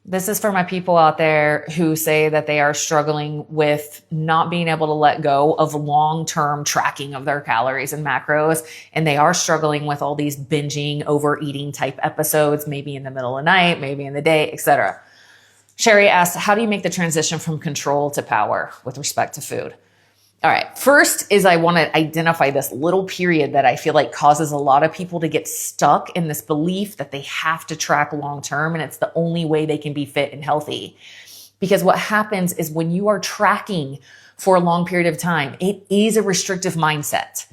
This is for my people out there who say that they are struggling with not being able to let go of long-term tracking of their calories and macros. And they are struggling with all these binging, overeating type episodes, maybe in the middle of the night, maybe in the day, etc. Sherry asked, how do you make the transition from control to power with respect to food? All right. First is I want to identify this little period that I feel like causes a lot of people to get stuck in this belief that they have to track long term and it's the only way they can be fit and healthy. Because what happens is when you are tracking for a long period of time, it is a restrictive mindset.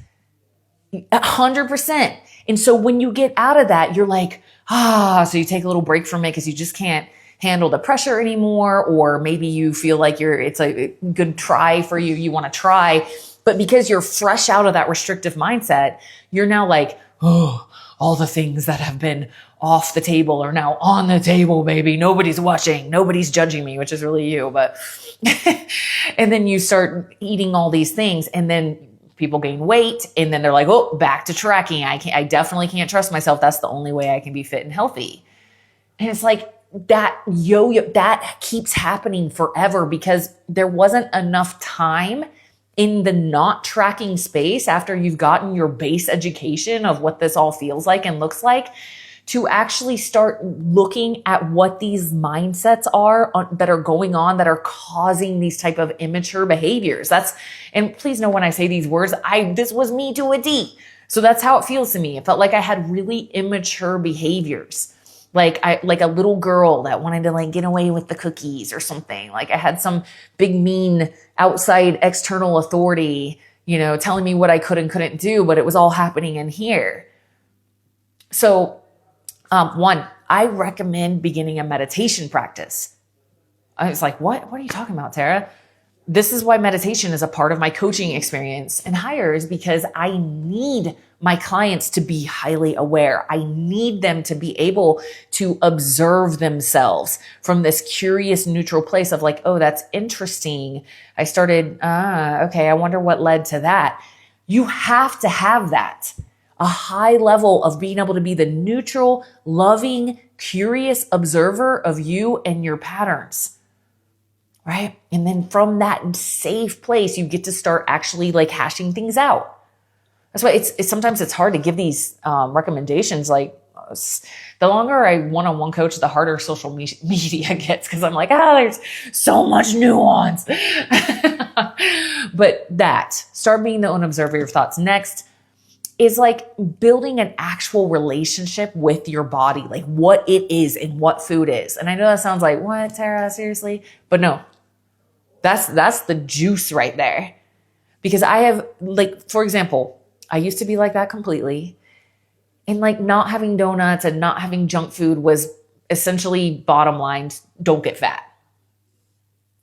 100%. And so when you get out of that, you're like, so you take a little break from it because you just can't handle the pressure anymore, or maybe you feel like it's a good try for you. You want to try, but because you're fresh out of that restrictive mindset, you're now like, all the things that have been off the table are now on the table, baby. Nobody's watching. Nobody's judging me, which is really you, but, and then you start eating all these things and then people gain weight and then they're like, oh, back to tracking. I definitely can't trust myself. That's the only way I can be fit and healthy. And it's like, that yo-yo, that keeps happening forever because there wasn't enough time in the not tracking space after you've gotten your base education of what this all feels like and looks like to actually start looking at what these mindsets are that are going on that are causing these type of immature behaviors. And please know when I say these words, this was me to a D. So that's how it feels to me. It felt like I had really immature behaviors. Like a little girl that wanted to like get away with the cookies or something. Like I had some big mean outside external authority, telling me what I could and couldn't do, but it was all happening in here. So, one, I recommend beginning a meditation practice. I was like, what are you talking about, Tara? This is why meditation is a part of my coaching experience and higher is because I need my clients to be highly aware. I need them to be able to observe themselves from this curious, neutral place of like, oh, that's interesting. I started, okay, I wonder what led to that. You have to have that, a high level of being able to be the neutral, loving, curious observer of you and your patterns. Right? And then from that safe place, you get to start actually like hashing things out. That's why sometimes it's hard to give these recommendations. Like the longer I one-on-one coach, the harder social media gets because I'm like, there's so much nuance. But start being the own observer of your thoughts. Next is like building an actual relationship with your body, like what it is and what food is. And I know that sounds like, what, Tara, seriously? But no. That's the juice right there. Because I have like, for example, I used to be like that completely. And like not having donuts and not having junk food was essentially bottom line, don't get fat.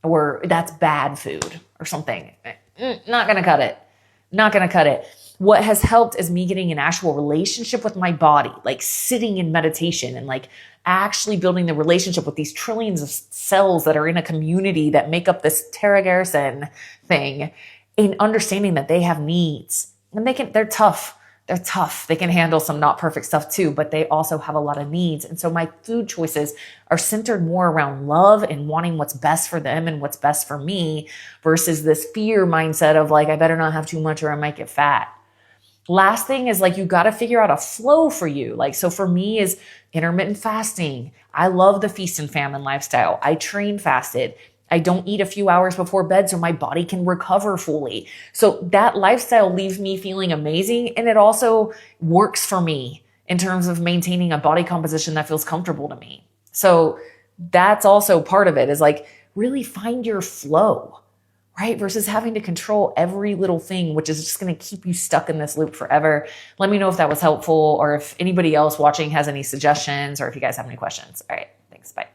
Or that's bad food or something. Not going to cut it. Not going to cut it. What has helped is me getting an actual relationship with my body, like sitting in meditation and like actually building the relationship with these trillions of cells that are in a community that make up this Tara Garrison thing and understanding that they have needs and they're tough. They're tough. They can handle some not perfect stuff too, but they also have a lot of needs. And so my food choices are centered more around love and wanting what's best for them and what's best for me versus this fear mindset of like, I better not have too much or I might get fat. Last thing is like, you got to figure out a flow for you. Like, so for me is intermittent fasting. I love the feast and famine lifestyle. I train fasted. I don't eat a few hours before bed so my body can recover fully. So that lifestyle leaves me feeling amazing. And it also works for me in terms of maintaining a body composition that feels comfortable to me. So that's also part of it is like really find your flow. Right? Versus having to control every little thing, which is just going to keep you stuck in this loop forever. Let me know if that was helpful or if anybody else watching has any suggestions or if you guys have any questions. All right. Thanks. Bye.